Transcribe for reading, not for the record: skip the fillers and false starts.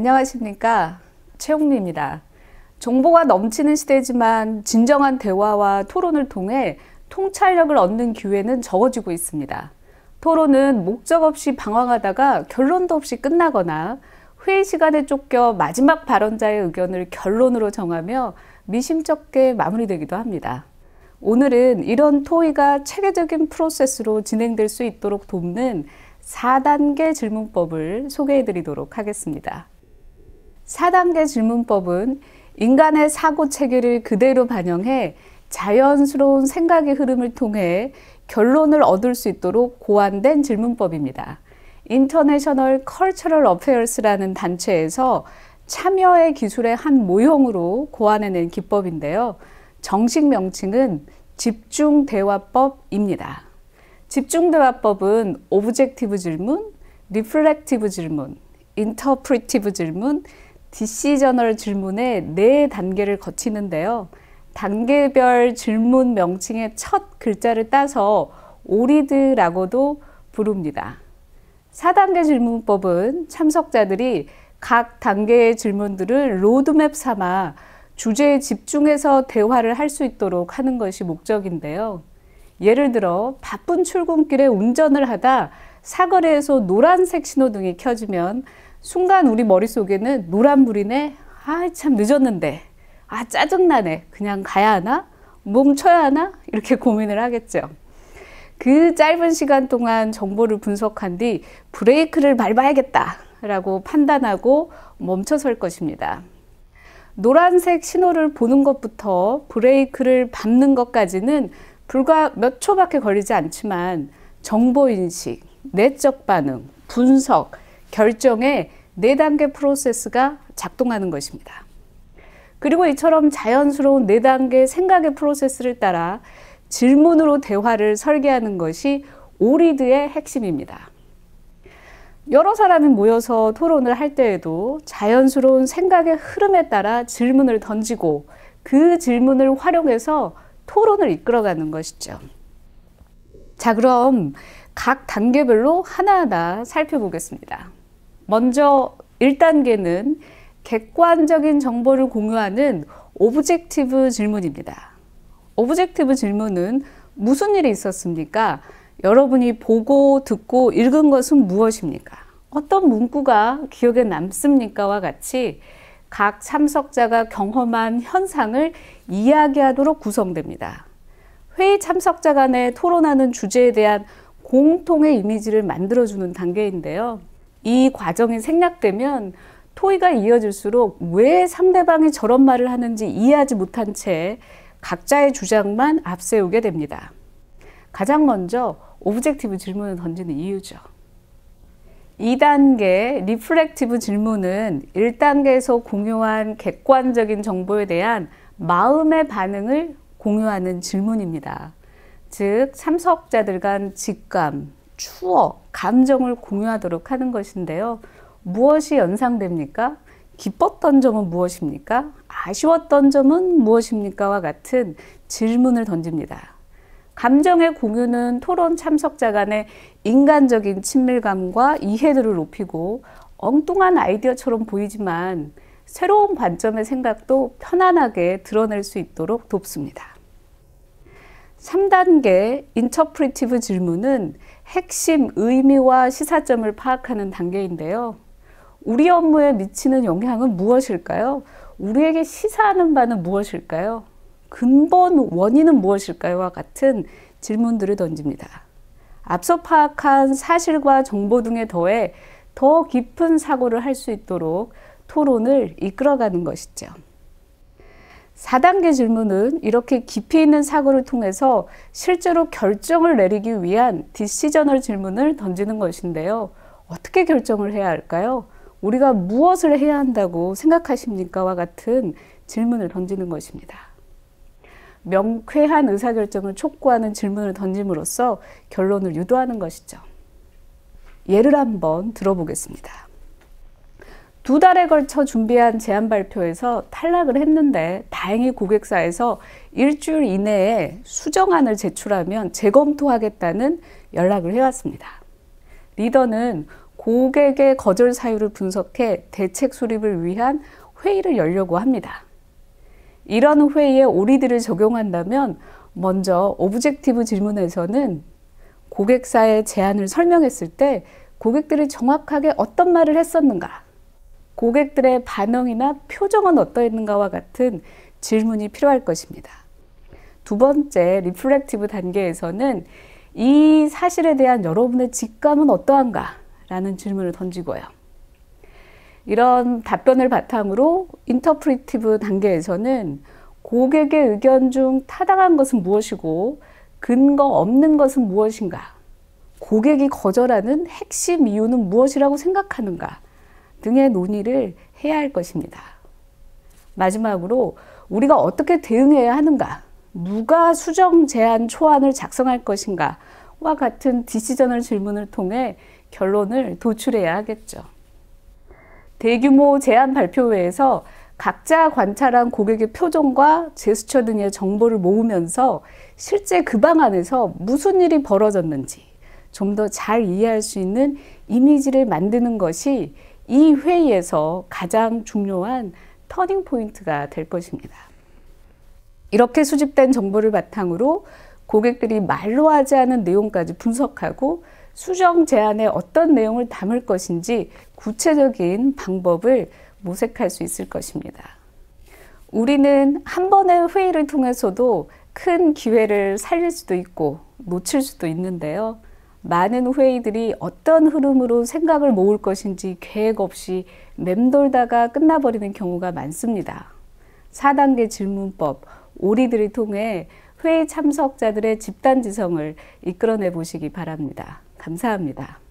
안녕하십니까, 최홍미입니다. 정보가 넘치는 시대지만 진정한 대화와 토론을 통해 통찰력을 얻는 기회는 적어지고 있습니다. 토론은 목적 없이 방황하다가 결론도 없이 끝나거나 회의 시간에 쫓겨 마지막 발언자의 의견을 결론으로 정하며 미심쩍게 마무리되기도 합니다. 오늘은 이런 토의가 체계적인 프로세스로 진행될 수 있도록 돕는 4단계 질문법을 소개해 드리도록 하겠습니다. 4단계 질문법은 인간의 사고 체계를 그대로 반영해 자연스러운 생각의 흐름을 통해 결론을 얻을 수 있도록 고안된 질문법입니다. 인터내셔널 컬처럴 어페어스라는 단체에서 참여의 기술의 한 모형으로 고안해낸 기법인데요. 정식 명칭은 집중대화법입니다. 집중대화법은 오브젝티브 질문, 리플렉티브 질문, 인터프리티브 질문, 디시저널 질문의 4단계를 거치는데요. 단계별 질문 명칭의 첫 글자를 따서 오리드라고도 부릅니다. 4단계 질문법은 참석자들이 각 단계의 질문들을 로드맵 삼아 주제에 집중해서 대화를 할 수 있도록 하는 것이 목적인데요. 예를 들어 바쁜 출근길에 운전을 하다 사거리에서 노란색 신호등이 켜지면 순간 우리 머릿속에는 노란불이네, 참 늦었는데, 짜증나네, 그냥 가야 하나? 멈춰야 하나? 이렇게 고민을 하겠죠. 그 짧은 시간 동안 정보를 분석한 뒤 브레이크를 밟아야겠다 라고 판단하고 멈춰설 것입니다. 노란색 신호를 보는 것부터 브레이크를 밟는 것까지는 불과 몇 초밖에 걸리지 않지만 정보인식, 내적 반응, 분석, 결정의 4단계 프로세스가 작동하는 것입니다. 그리고 이처럼 자연스러운 4단계 생각의 프로세스를 따라 질문으로 대화를 설계하는 것이 오리드의 핵심입니다. 여러 사람이 모여서 토론을 할 때에도 자연스러운 생각의 흐름에 따라 질문을 던지고 그 질문을 활용해서 토론을 이끌어가는 것이죠. 자, 그럼 각 단계별로 하나하나 살펴보겠습니다. 먼저 1단계는 객관적인 정보를 공유하는 오브젝티브 질문입니다. 오브젝티브 질문은 무슨 일이 있었습니까? 여러분이 보고 듣고 읽은 것은 무엇입니까? 어떤 문구가 기억에 남습니까?와 같이 각 참석자가 경험한 현상을 이야기하도록 구성됩니다. 회의 참석자 간에 토론하는 주제에 대한 공통의 이미지를 만들어주는 단계인데요. 이 과정이 생략되면 토의가 이어질수록 왜 상대방이 저런 말을 하는지 이해하지 못한 채 각자의 주장만 앞세우게 됩니다. 가장 먼저 오브젝티브 질문을 던지는 이유죠. 2단계 리플렉티브 질문은 1단계에서 공유한 객관적인 정보에 대한 마음의 반응을 공유하는 질문입니다. 즉, 참석자들 간 직감, 추억, 감정을 공유하도록 하는 것인데요. 무엇이 연상됩니까? 기뻤던 점은 무엇입니까? 아쉬웠던 점은 무엇입니까? 와 같은 질문을 던집니다. 감정의 공유는 토론 참석자 간의 인간적인 친밀감과 이해도를 높이고 엉뚱한 아이디어처럼 보이지만 새로운 관점의 생각도 편안하게 드러낼 수 있도록 돕습니다. 3단계 인터프리티브 질문은 핵심 의미와 시사점을 파악하는 단계인데요. 우리 업무에 미치는 영향은 무엇일까요? 우리에게 시사하는 바는 무엇일까요? 근본 원인은 무엇일까요? 와 같은 질문들을 던집니다. 앞서 파악한 사실과 정보 등에 더해 더 깊은 사고를 할 수 있도록 토론을 이끌어가는 것이죠. 4단계 질문은 이렇게 깊이 있는 사고를 통해서 실제로 결정을 내리기 위한 디시저널 질문을 던지는 것인데요. 어떻게 결정을 해야 할까요? 우리가 무엇을 해야 한다고 생각하십니까? 와 같은 질문을 던지는 것입니다. 명쾌한 의사결정을 촉구하는 질문을 던짐으로써 결론을 유도하는 것이죠. 예를 한번 들어보겠습니다. 2달에 걸쳐 준비한 제안 발표에서 탈락을 했는데 다행히 고객사에서 일주일 이내에 수정안을 제출하면 재검토하겠다는 연락을 해왔습니다. 리더는 고객의 거절 사유를 분석해 대책 수립을 위한 회의를 열려고 합니다. 이런 회의에 오리들을 적용한다면 먼저 오브젝티브 질문에서는 고객사의 제안을 설명했을 때 고객들이 정확하게 어떤 말을 했었는가, 고객들의 반응이나 표정은 어떠했는가와 같은 질문이 필요할 것입니다. 두 번째, 리플렉티브 단계에서는 이 사실에 대한 여러분의 직감은 어떠한가? 라는 질문을 던지고요. 이런 답변을 바탕으로 인터프리티브 단계에서는 고객의 의견 중 타당한 것은 무엇이고 근거 없는 것은 무엇인가? 고객이 거절하는 핵심 이유는 무엇이라고 생각하는가? 등의 논의를 해야 할 것입니다. 마지막으로 우리가 어떻게 대응해야 하는가? 누가 수정 제안 초안을 작성할 것인가? 와 같은 디시저널 질문을 통해 결론을 도출해야 하겠죠. 대규모 제안 발표회에서 각자 관찰한 고객의 표정과 제스처 등의 정보를 모으면서 실제 그 방 안에서 무슨 일이 벌어졌는지 좀 더 잘 이해할 수 있는 이미지를 만드는 것이 이 회의에서 가장 중요한 터닝 포인트가 될 것입니다. 이렇게 수집된 정보를 바탕으로 고객들이 말로 하지 않은 내용까지 분석하고 수정 제안에 어떤 내용을 담을 것인지 구체적인 방법을 모색할 수 있을 것입니다. 우리는 한 번의 회의를 통해서도 큰 기회를 살릴 수도 있고 놓칠 수도 있는데요. 많은 회의들이 어떤 흐름으로 생각을 모을 것인지 계획 없이 맴돌다가 끝나버리는 경우가 많습니다. 4단계 질문법, 오리들을 통해 회의 참석자들의 집단지성을 이끌어내 보시기 바랍니다. 감사합니다.